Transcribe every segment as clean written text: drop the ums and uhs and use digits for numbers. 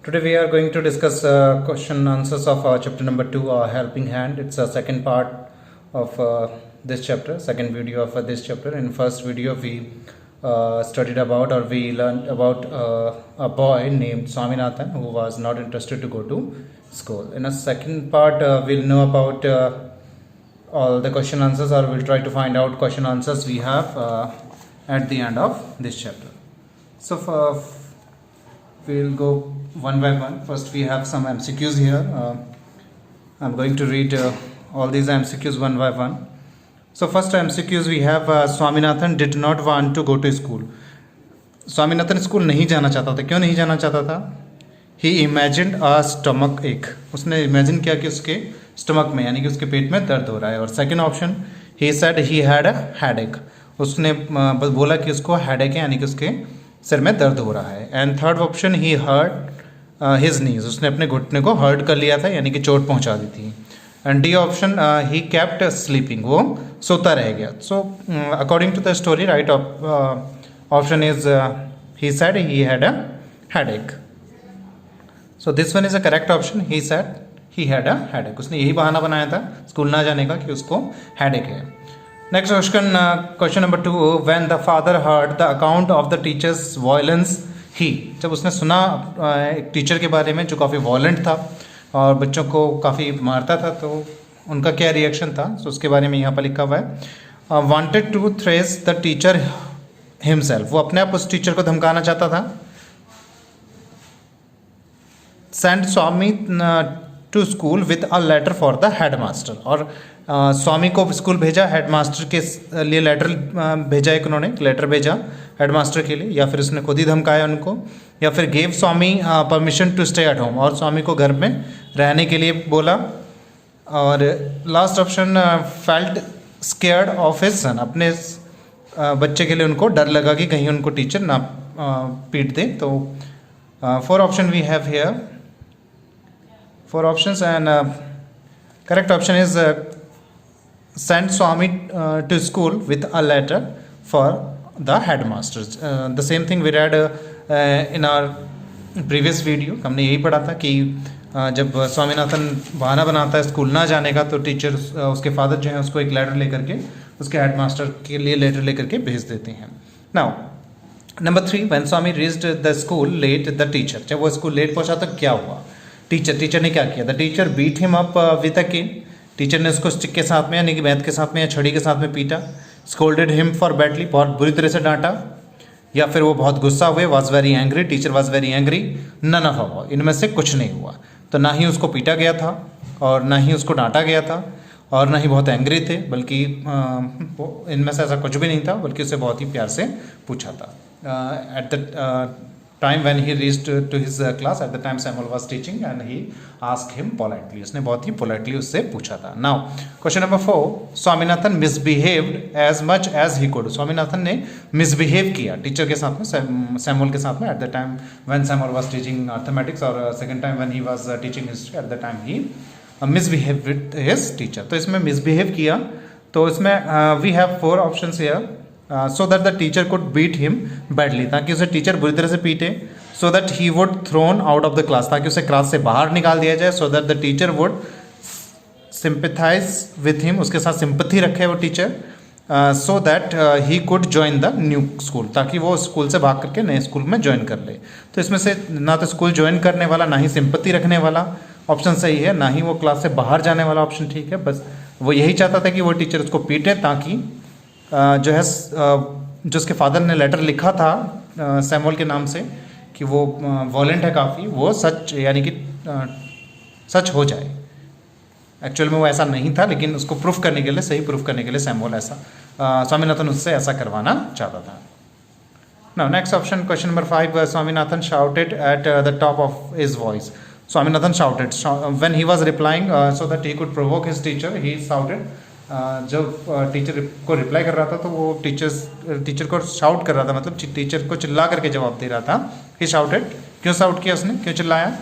Today we are going to discuss question answers of chapter number 2, helping hand. It's a second part of this chapter, second video of this chapter. In first video we studied about, or we learned about a boy named Swaminathan who was not interested to go to school. In a second part we'll know about all the question answers, or we'll try to find out question answers we have at the end of this chapter. So we'll go one by one. First we have some MCQs here. I'm going to read all these MCQs one by one. So first MCQs we have Swaminathan did not want to go to school. Swaminathan school नहीं जाना चाहता था. क्यों नहीं जाना चाहता था? He imagined a stomach ache. उसने इमेजिन किया कि उसके स्टमक में यानी कि उसके पेट में दर्द हो रहा है. और second option he said he had a headache. उसने बोला कि उसको हेडेक है यानी कि उसके सिर में दर्द हो रहा है. And third option he hurt his knees. उसने अपने घुटने को हर्ट कर लिया था यानी कि चोट पहुंचा दी थी. And D option he kept sleeping. वो सोता रह गया. So according to the story right option is he said he had a headache. So this one is a correct option. He said he had a headache. उसने यही बहाना बनाया था school ना जाने का कि उसको हेडेक है. Next question number 2. When the father heard the account of the teachers violence he. जब उसने सुना एक टीचर के बारे में जो काफ़ी वॉयलेंट था और बच्चों को काफ़ी मारता था, तो उनका क्या रिएक्शन था, तो उसके बारे में यहाँ पर लिखा हुआ है. Wanted to thrash the teacher himself. वो अपने आप उस टीचर को धमकाना चाहता था. Send Swami to school with a letter for the headmaster. और स्वामी को स्कूल भेजा, हेडमास्टर के लिए लेटर भेजा. एक उन्होंने लेटर भेजा हेडमास्टर के लिए, या फिर उसने खुद ही धमकाया उनको, या फिर gave Swami permission to stay at home. और स्वामी को घर में रहने के लिए बोला. और last option felt scared of his son. अपने बच्चे के लिए उनको डर लगा कि कहीं उनको टीचर ना पीट दे. तो 4 option we have here, 4 options. And correct option is send Swami to school with a letter for the headmasters. The same thing we read in our previous video. हमने यही पढ़ा था कि जब स्वामीनाथन बहाना बनाता है स्कूल ना जाने का, तो टीचर उसके फादर जो है उसको एक लेटर लेकर के उसके हेडमास्टर के लिए लेटर लेकर के भेज देते हैं. Now number 3. When Swami reached the school let the teacher. जब वो स्कूल लेट पहुंचा तो क्या हुआ? टीचर ने क्या किया? The teacher beat him up with a cane. Teacher ने उसको स्टिक के साथ में यानी कि बैत के साथ में या छड़ी के साथ में पीटा. Scolded him for badly. बहुत बुरी तरह से डांटा. या फिर वो बहुत गुस्सा हुए. Was very angry. Teacher was very angry. None of all. इनमें से कुछ नहीं हुआ. तो ना ही उसको पीटा गया था और ना ही उसको डांटा गया था और ना ही बहुत एंग्री थे, बल्कि इनमें से ऐसा कुछ भी नहीं था, बल्कि उसे बहुत ही प्यार से पूछा था. At the time when he reached to his class, at the time Samuel was teaching and he asked him politely. उसने बहुत ही politely उससे पूछा था. Now question number 4. Swaminathan misbehaved as much as he could. Swaminathan ने misbehave किया teacher के साथ में, सैमुअल के साथ में, at the time when Samuel was teaching mathematics, और second time when he was teaching history, at the time he misbehaved with his teacher. तो इसमें misbehave किया. तो इसमें we have 4 options here. So that the teacher could beat him badly. ताकि उसे teacher बुरी तरह से पीटे. So that he would thrown out of the class. ताकि उसे क्लास से बाहर निकाल दिया जाए. So that the teacher would sympathize with him. उसके साथ सिंपथी रखे वो teacher. So that he could join the new school. ताकि वो स्कूल से भाग करके नए स्कूल में ज्वाइन कर ले. तो इसमें से ना तो स्कूल ज्वाइन करने वाला, ना ही सिंपथी रखने वाला ऑप्शन सही है, ना ही वो क्लास से बाहर जाने वाला ऑप्शन ठीक है. बस वो यही चाहता था कि वो टीचर उसको पीटे, ताकि जो है जो उसके फादर ने लेटर लिखा था सैमुअल के नाम से कि वो वॉलेंट है काफ़ी, वो सच यानी कि सच हो जाए. एक्चुअल में वो ऐसा नहीं था, लेकिन उसको प्रूफ करने के लिए, सही प्रूफ करने के लिए सैमुअल ऐसा स्वामीनाथन उससे ऐसा करवाना चाहता था. Now next option, question number 5. Swaminathan shouted at the top of his voice. Swaminathan shouted when he was replying so that he could provoke his teacher. He shouted. जब टीचर को रिप्लाई कर रहा था तो वो टीचर को शाउट कर रहा था, मतलब टीचर को चिल्ला करके जवाब दे रहा था. ही शाउटेड. क्यों शाउट किया उसने, क्यों चिल्लाया?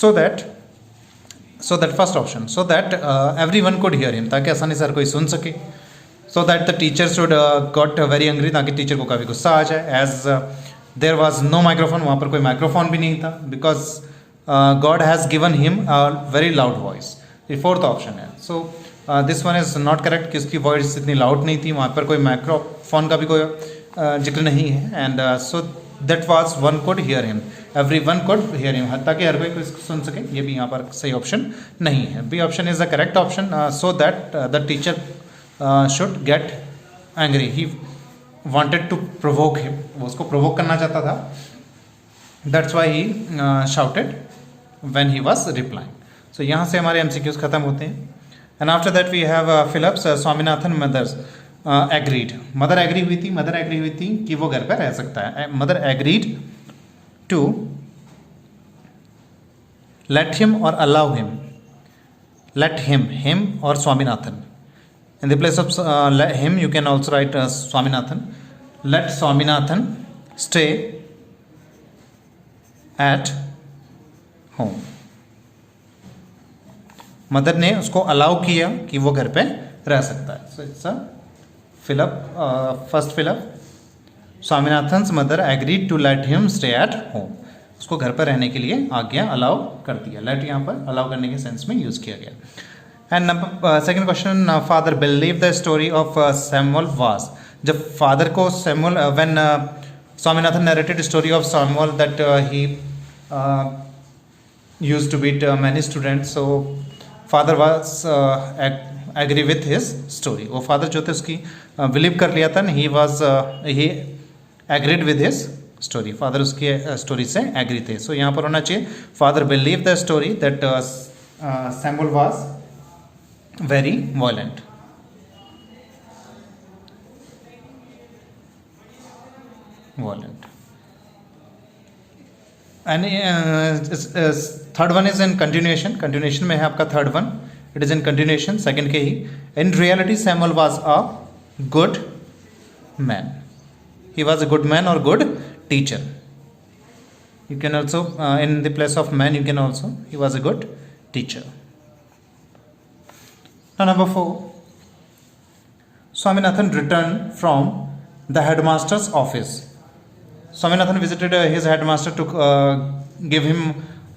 So that first option, so that everyone could hear him. ताकि आसानी से हर कोई सुन सके. So that the teacher should got very angry. ताकि टीचर को काफ़ी गुस्सा आ जाए. As there was no microphone. वहाँ पर कोई माइक्रोफोन भी नहीं था. Because God has given him a very loud voice. ये फोर्थ ऑप्शन है. So this one is not correct कि उसकी वॉइस इतनी लाउड नहीं थी, वहाँ पर कोई माइक्रोफोन का भी कोई जिक्र नहीं है. And so that was one could hear him, every one could hear him, ताकि हर कोई इसको सुन सके. ये भी यहाँ पर सही ऑप्शन नहीं है. B option is the correct option. So that the teacher should get angry, he wanted to provoke him, वो उसको प्रोवोक करना चाहता था. That's why he shouted when he was replying. So यहाँ से हमारे MCQs खत्म होते हैं. And after that we have fill ups Swaminathan mothers agreed. Mother agree हुई थी, मदर एग्री हुई थी कि वो घर पर रह सकता है. Mother agreed to let him और अलाउ हिम. लेट हिम और Swaminathan. In the place of him, you can also write Swaminathan. Let Swaminathan stay at home. Mother ने उसको अलाउ किया कि वो घर पे रह सकता है. So it's a first Philip. Swaminathan's mother agreed to let him stay at home. उसको घर पर रहने के लिए आज्ञा अलाउ कर दिया. लेट यहाँ पर अलाउ करने के सेंस में यूज किया गया. And second question, father believe the story of Samuel was. जब फादर को Samuel when Swaminathan narrated story of Samuel that he used to beat many students, so father was agree with his story. वो father जो थे उसकी believe कर लिया था. He agreed with his story. Father उसकी स्टोरी से एग्री थे. सो यहाँ पर होना चाहिए father believe the story that Samuel was very violent. And third one is in continuation. Continuation में है आपका third one. It is in continuation. Second के ही. In reality, Samuel was a good man. He was a good man or good teacher. You can also in the place of man you can also, he was a good teacher. Now number 4, Swaminathan returned from the headmaster's office. Swaminathan visited his headmaster to give him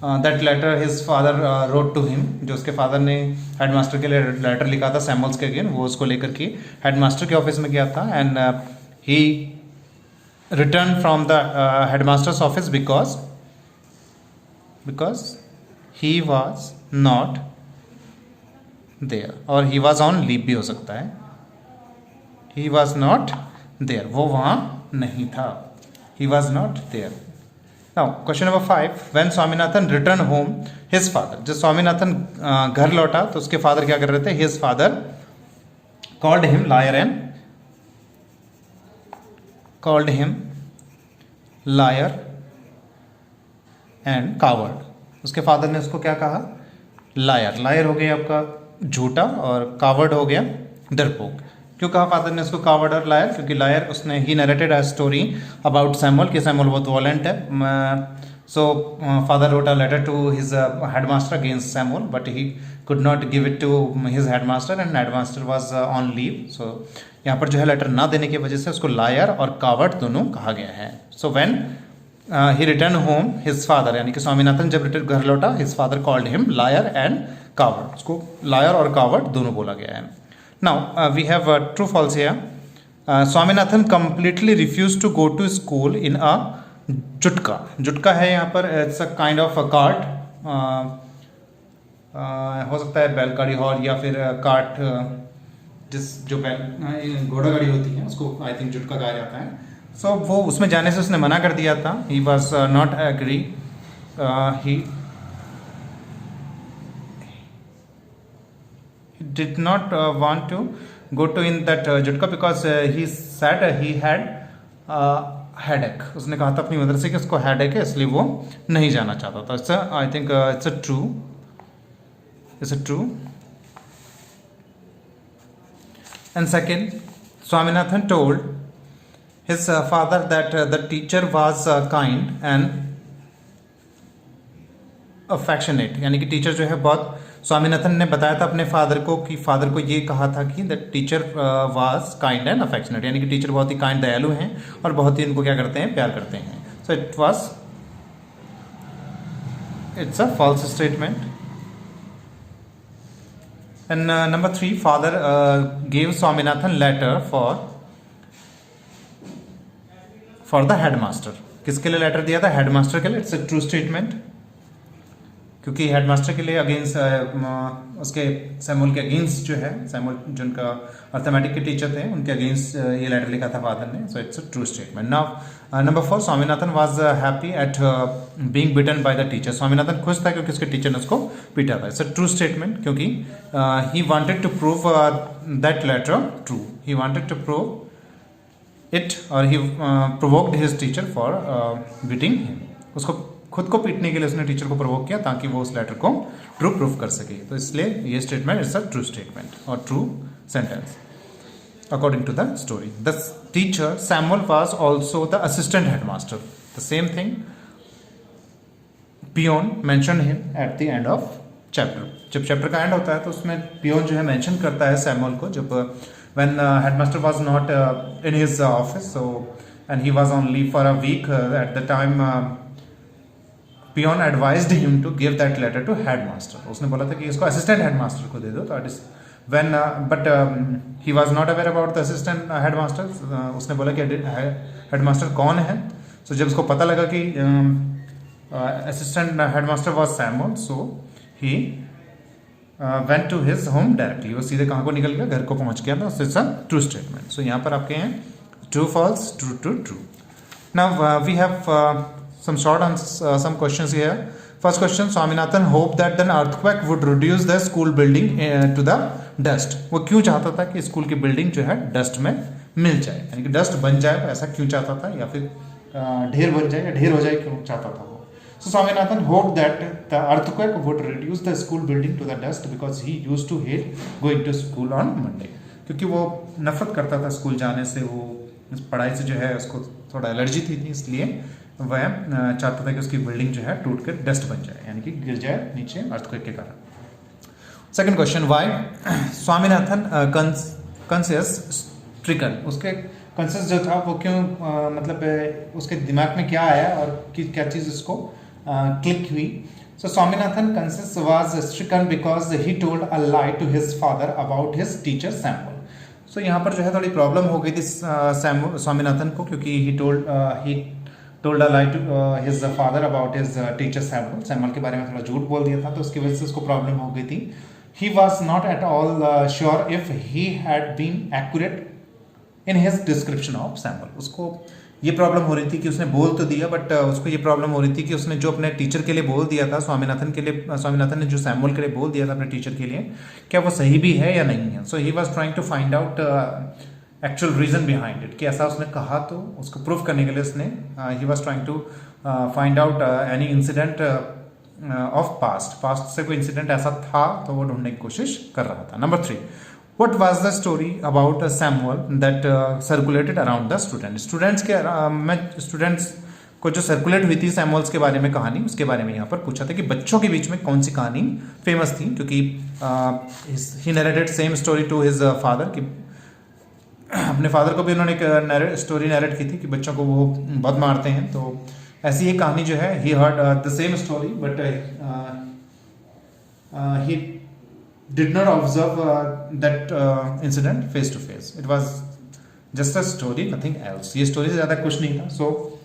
that letter his father wrote to him. जो उसके father ने headmaster के लिए letter लिखा था Samuel's के again, वो उसको लेकर के हेडमास्टर के ऑफिस में गया था. And he return from the headmaster's office because he was not there, और ही वॉज ऑन लीव भी हो सकता है. ही वॉज नॉट देयर, वो वहाँ नहीं था. He was not there. Now, question number 5. When Swaminathan returned home, his father. जब स्वामीनाथन घर लौटा तो उसके फादर क्या कर रहे थे? His father called him liar and coward. उसके फादर ने उसको क्या कहा? लायर. लायर हो गया आपका झूठा और कावर्ड हो गया डरपोक. क्यों कहा फादर ने उसको कावर्ड और लायर? क्योंकि लायर उसने ही narrated a story about Samuel कि सैमुअल बहुत वॉलेंट है. So father wrote a letter to his headmaster against Samuel, but he could not give it to his headmaster and headmaster was on leave. So यहाँ पर जो है letter ना देने की वजह से उसको लायर और कावर्ड दोनों कहा गया है. So when he return home his father, यानी कि स्वामीनाथन जब रिटर्न घर लौटा, his father called him lawyer and coward. उसको लायर और कावर्ड दोनों बोला गया है. Now we have true false here. Swaminathan completely refused to go to school in a जुटका. जुटका है यहाँ पर, it's a kind of a cart. हो सकता है बैलगाड़ी हॉर या फिर कार्ट, जो घोड़ा गाड़ी होती है उसको आई थिंक जुटका कहा जाता है. सो वो उसमें जाने से उसने मना कर दिया था. He was not agree. He did not want to go to in that jutka because he said he had headache. उसने कहा था अपनी मदर से कि उसको headache है, इसलिए वो नहीं जाना चाहता था. It's I think it's a true. Is it true? And second, Swaminathan told his father that the teacher was kind and affectionate. यानी कि टीचर जो है बहुत, स्वामीनाथन ने बताया था अपने फादर को कि फादर को ये कहा था कि the teacher was kind and affectionate, यानी कि टीचर बहुत ही काइंड दयालु हैं और बहुत ही इनको क्या करते हैं, प्यार करते हैं. So it was It's a false statement. And number 3, father gave Swaminathan letter for the headmaster. किसके लिए लेटर दिया था? हेडमास्टर के लिए. इट्स अ ट्रू स्टेटमेंट, क्योंकि हेडमास्टर के लिए अगेंस्ट उसके सैमुअल के अगेंस्ट जो है, सैमुअल जो उनका अर्थमेटिक के टीचर थे, उनके अगेंस्ट ये लेटर लिखा था फादर ने. So it's a true statement. Now number 4, Swaminathan was happy at being beaten by the teacher. Swaminathan खुश था क्योंकि उसके टीचर ने उसको पीटा था. इट्स अ ट्रू स्टेटमेंट, क्योंकि he wanted to prove that letter true. He wanted to prove it, और he provoked his teacher for beating him. उसको खुद को पीटने के लिए उसने टीचर को प्रोवोक किया ताकि वो उस लेटर को ट्रू प्रूफ कर सके. तो इसलिए ये statement it's a true statement और true sentence according to the story. The teacher Samuel was also the assistant headmaster. The same thing peon mention him at the end of chapter. जब chapter का end होता है तो उसमें peon जो है mention करता है सैमुअल को, जब when headmaster was not in his office, so and he was on leave for a week at the time. Peon advised him to give that letter to headmaster. उसने बोला था कि इसको असिस्टेंट हेडमास्टर को दे दो. तो when but he was not aware about the assistant headmaster. उसने बोला कि हेडमास्टर कौन है. सो जब उसको पता लगा कि assistant headmaster was Samuel, so he went to his home directly. वो सीधे कहाँ को निकल गया? घर को पहुंच गया था. So it's a true statement. So यहाँ पर आपके हैं true, false, true, true, true. Now we have some short answers, some questions here. First question, Swaminathan hoped that an earthquake would reduce the school building to the dust. वो क्यों चाहता था कि school की बिल्डिंग जो है dust में मिल जाए, यानी कि डस्ट बन जाए, ऐसा क्यों चाहता था? या फिर ढेर बन जाए या ढेर हो जाए, क्यों चाहता था वो? So Swaminathan hoped that the earthquake would reduce the school building to the dust because he used to hate going to school on Monday. क्योंकि वो नफरत करता था स्कूल जाने से, वो पढ़ाई से जो है उसको थोड़ा एलर्जी थी, इसलिए वह चाहता था कि उसकी बिल्डिंग जो है टूट कर डस्ट बन जाए, यानी कि गिर जाए नीचे अर्थक्वेक के कारण. Second question, why Swaminathan conscious stricken. उसके कंसियस जो था वो क्यों मतलब उसके दिमाग में क्या आया और क्या चीज़ उसको क्लिक हुई. So Swaminathan conscious was stricken because he told a lie to his father about his teacher Samuel. So यहाँ पर जो है थोड़ी प्रॉब्लम हो गई थी स्वामीनाथन को, क्योंकि ही told a lie to his father about his teacher Samuel. Samuel के बारे में थोड़ा झूठ बोल दिया था, तो उसकी वजह से उसको प्रॉब्लम हो गई थी. He was not at all sure if he had been accurate in his description of Samuel. उसको ये प्रॉब्लम हो रही थी कि उसने बोल तो दिया, बट उसको ये प्रॉब्लम हो रही थी कि उसने जो अपने टीचर के लिए बोल दिया था, स्वामीनाथन के लिए, स्वामीनाथन ने जो सैमुअल के लिए बोल दिया था अपने टीचर के लिए, क्या वो सही भी है या नहीं है. So he was trying to find out actual reason behind it, कि ऐसा उसने कहा, तो उसको प्रूफ करने के लिए उसने he was trying to find out any incident of past से कोई इंसिडेंट ऐसा था तो वो ढूंढने की कोशिश कर रहा था. Number 3, what was the story about Samuel that circulated around the students को जो सर्कुलेट हुई थी सैमुअल्स के बारे में कहानी, उसके बारे में यहाँ पर पूछा था कि बच्चों के बीच में कौन सी कहानी फेमस थी. क्योंकि he narrated same story to his father, कि अपने फादर को भी उन्होंने एक स्टोरी नरेट की थी कि बच्चों को वो बहुत मारते हैं. तो ऐसी एक कहानी जो है, he heard the same story but he did not observe that incident face to face. It was just a story, nothing else. ये स्टोरी से ज़्यादा कुछ नहीं था. सो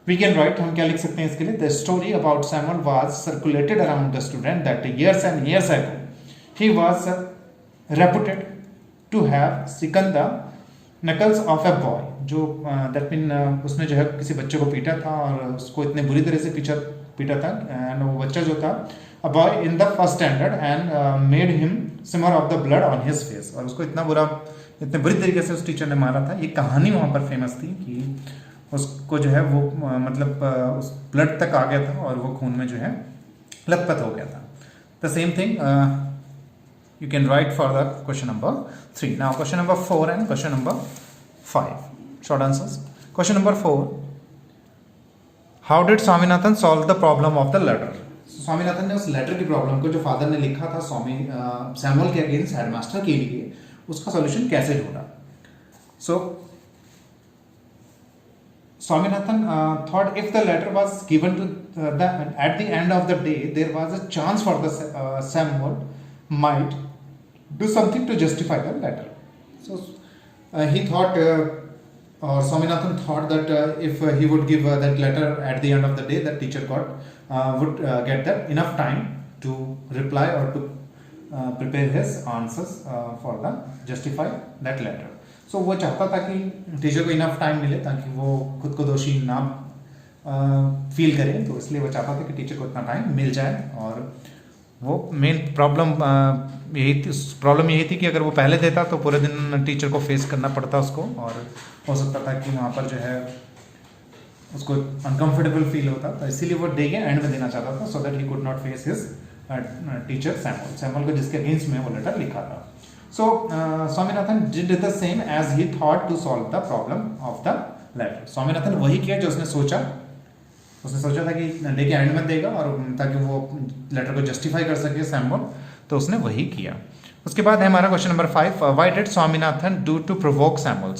वी कैन राइट, हम क्या लिख सकते हैं इसके लिए, the story about Samuel was circulated around the student that years and years ago he was reputed to have sickened the knuckles of a boy. जो दैट मीन उसने जो है किसी बच्चे को पीटा था और उसको इतने बुरी तरह से पीटा था. एंड वो बच्चा जो था, a boy in the first standard, and made him smear of the blood on his face. और उसको इतने बुरी तरीके से उस टीचर ने मारा था. ये कहानी वहाँ पर फेमस थी कि उसको जो है वो मतलब उस ब्लड तक आ गया था और वो खून में जो है लथपथ हो गया था. The same thing you can write for the question number 3. Now question number 4 and question number 5, short answers. Question number 4, how did Swaminathan solve the problem of the letter? Swaminathan ने उस लेटर की प्रॉब्लम को जो father ने लिखा था Samuel के against headmaster के लिए, उसका सॉल्यूशन कैसे ढूंढा. सो Swaminathan thought if the letter was given to at the end of the day, there was a chance for the Samuel might do something to justify the letter. So he thought, or Swaminathan thought that if he would give that letter at the end of the day, that teacher would get that enough time to reply or to prepare his answers for the justify that letter. So वो चाहता था कि teacher को enough time मिले ताकि वो खुद को दोषी ना फील करे, तो इसलिए वो चाहता था कि टीचर को इतना टाइम मिल जाए। और वो मेन प्रॉब्लम यही थी कि अगर वो पहले देता तो पूरे दिन टीचर को फेस करना पड़ता उसको, और हो सकता था कि वहाँ पर जो है उसको अनकंफर्टेबल फील होता, तो इसीलिए वो डे के एंड में देना चाहता था, so that he could not face his teacher Samuel को, जिसके अगेंस्ट में वो लेटर लिखा था। So Swaminathan did the same as he thought to solve the problem of the letter. Swaminathan वही किया जो उसने सोचा था कि डे के एंड में देगा, और ताकि वो लेटर को जस्टिफाई कर सके सैमुअल, तो उसने वही किया। उसके बाद है हमारा question number 5, why did Swaminathan do to provoke Samuel?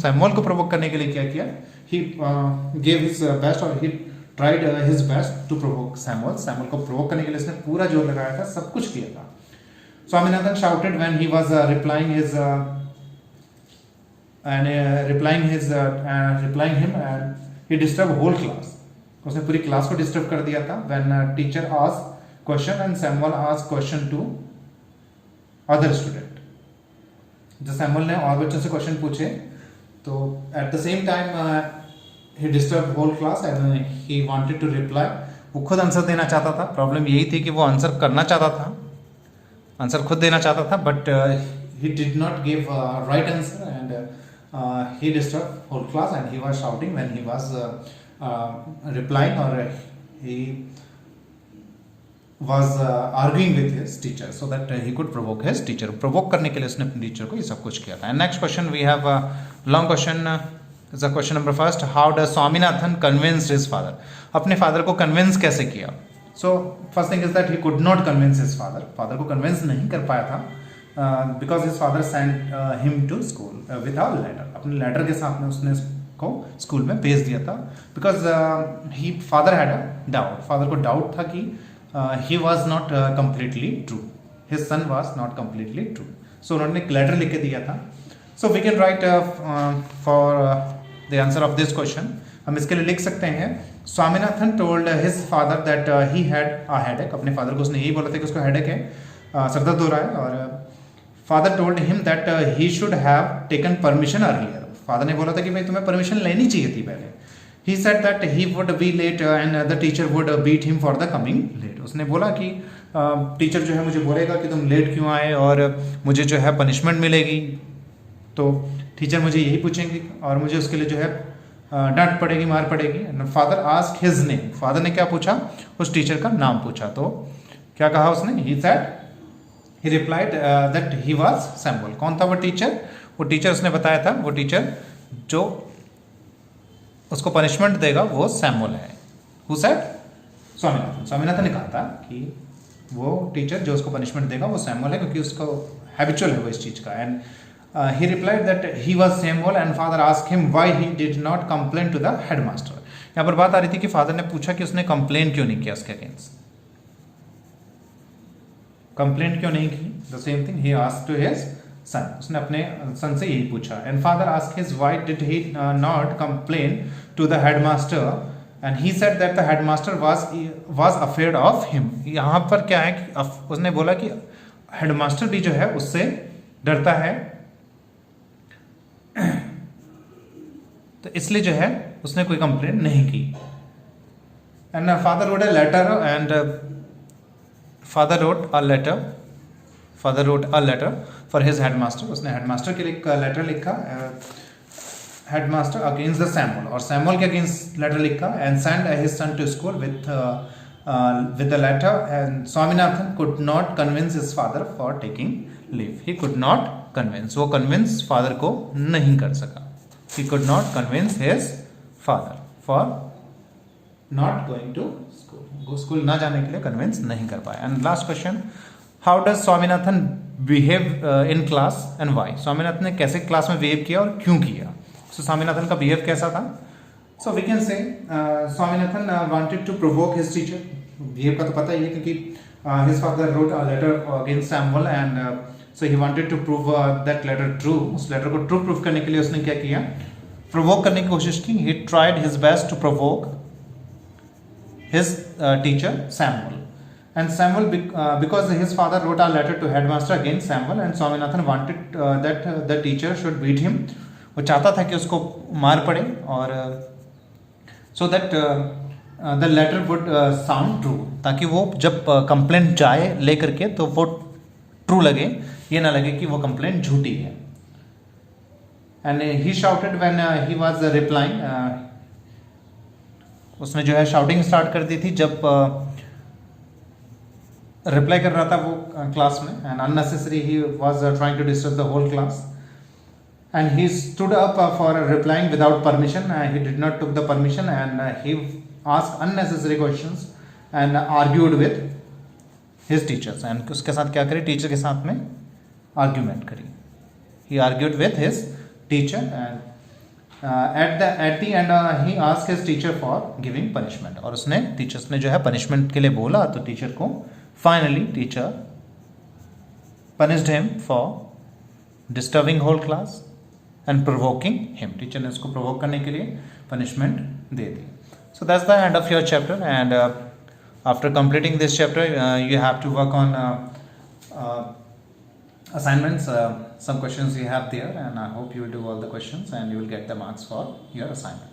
Samuel को प्रोवोक करने के लिए क्या किया? ही गेव हिज बेस्ट, और he tried his best to provoke Samuel को प्रोवोक करने के लिए उसने पूरा जोर लगाया था, सब कुछ किया था। Swaminathan shouted when he was replying him, and he disturbed whole class. उसने पूरी क्लास को डिस्टर्ब कर दिया था। When teacher asked question and Samuel asked question to other student. जब सैमुअल ने और बच्चों से क्वेश्चन पूछे, तो at the same time he disturbed whole class and he wanted to reply. वो खुद आंसर देना चाहता था। प्रॉब्लम यही थी कि वो आंसर करना चाहता था, आंसर खुद देना चाहता था, but he did not give right answer, and he disturbed whole class and he was shouting when he was replying, or he was arguing with his teacher so that he could provoke his teacher. Provoke करने के लिए उसने अपने teacher को ये सब कुछ किया था। And next question we have a long question. is the question number 1. How does Swaminathan convince his father? अपने फादर को कन्विंस कैसे किया? So first thing is that he could not convince his father. Father को convince नहीं कर पाया था, because his father sent him to school with a letter. अपने लेटर के साथ में उसने उसको स्कूल में भेज दिया था, because father had a doubt. Father को डाउट था कि he was not completely true. His son was not completely true. So उन्होंने एक लेटर लिख के दिया था. So we can write for the answer of this question. हम इसके लिए लिख सकते हैं, Swaminathan told his father that he had a headache. अपने फादर को उसने यही बोला था कि उसको हेडेक है, सरदर्द हो रहा है, और father told him that he should have taken permission earlier. Father ने बोला था कि भाई तुम्हें परमिशन लेनी चाहिए थी पहले। He said that he would be late and the teacher would beat him for the coming late. उसने बोला कि टीचर जो है मुझे बोलेगा कि तुम लेट क्यों आए, और मुझे जो है पनिशमेंट मिलेगी, तो टीचर मुझे यही पूछेंगे और मुझे उसके लिए जो है डांट पड़ेगी, मार पड़ेगी। Father ask his name. Father ने क्या पूछा? उस टीचर का नाम पूछा। तो क्या कहा उसने? ही said, he replied that he was Samuel. कौन था वो टीचर? वो टीचर उसने बताया था, वो टीचर जो उसको पनिशमेंट देगा वो सैमुअल है। Who said? स्वामीनाथन। स्वामीनाथन ने कहा था कि वो टीचर जो उसको पनिशमेंट देगा वो सैमुअल है, क्योंकि उसको हैबिचुअल है वो इस चीज़ का। And he replied that he was Samuel, and father asked him why he did not complain to the headmaster. यहाँ पर बात आ रही थी कि फादर ने पूछा कि उसने कंप्लेन क्यों नहीं किया उसके अगेंस्ट। कंप्लेंट क्यों नहीं की? The same thing he asked to his son. उसने अपने सन से यही पूछा। And father asked his why did he not complain to the headmaster, and he said that the headmaster was afraid of him. यहाँ पर क्या है कि उसने बोला कि हेडमास्टर भी जो है उससे डरता है, तो इसलिए जो है उसने कोई कंप्लेंट नहीं की। And father wrote a letter, and father wrote a letter for his headmaster. उसने हेडमास्टर के लिए एक लेटर लिखा, हेडमास्टर अगेंस्ट द सैमुअल, और सैमुअल के अगेंस्ट लेटर लिखा, and send his son to school with the letter. And Swaminathan could not convince his father for taking leave. He could not convince, वो convince father को नहीं कर सका। He could not convince his father for not going to school. वो school ना जाने के लिए convince नहीं कर पाया। And last question, how does Swaminathan behave in class and why? Swaminathan ने कैसे क्लास में बिहेव किया और क्यों किया? So स्वामीनाथन का बिहेव कैसा था? So we can say Swaminathan wanted to provoke his teacher. ये का तो पता ही है क्योंकि his father wrote a letter against Samuel and so he wanted to prove that letter true. उस लेटर को ट्रू प्रूफ करने के लिए उसने क्या किया, प्रोवोक करने की कोशिश की. He tried his best to provoke his teacher Samuel. And Samuel, because his father wrote a letter to headmaster against Samuel, and Swaminathan wanted that the teacher should beat him. वो चाहता था कि उसको मार पड़े और so that the letter would sound true, ताकि वो जब कंप्लेंट जाए ले करके तो वो ट्रू लगे, ये ना लगे कि वो कंप्लेंट झूठी है. And he shouted when he was replying. उसने जो है शाउटिंग स्टार्ट कर दी थी जब रिप्लाई कर रहा था वो क्लास में. And unnecessary he was trying to disturb the whole class. And he stood up for replying without permission. He did not took the permission and he asked unnecessary questions and argued with his teachers. And उसके साथ क्या करी, teacher के साथ में argument करी. He argued with his teacher and at the end he asked his teacher for giving punishment. और उसने टीचर्स ने जो है पनिशमेंट के लिए बोला तो टीचर को finally teacher punished him for disturbing whole class and provoking him. Teacher ने उसको प्रोवोक करने के लिए punishment they the. So that's the end of your chapter and after completing this chapter you have to work on assignments. Some questions you have there and I hope you will do all the questions and you will get the marks for your assignment.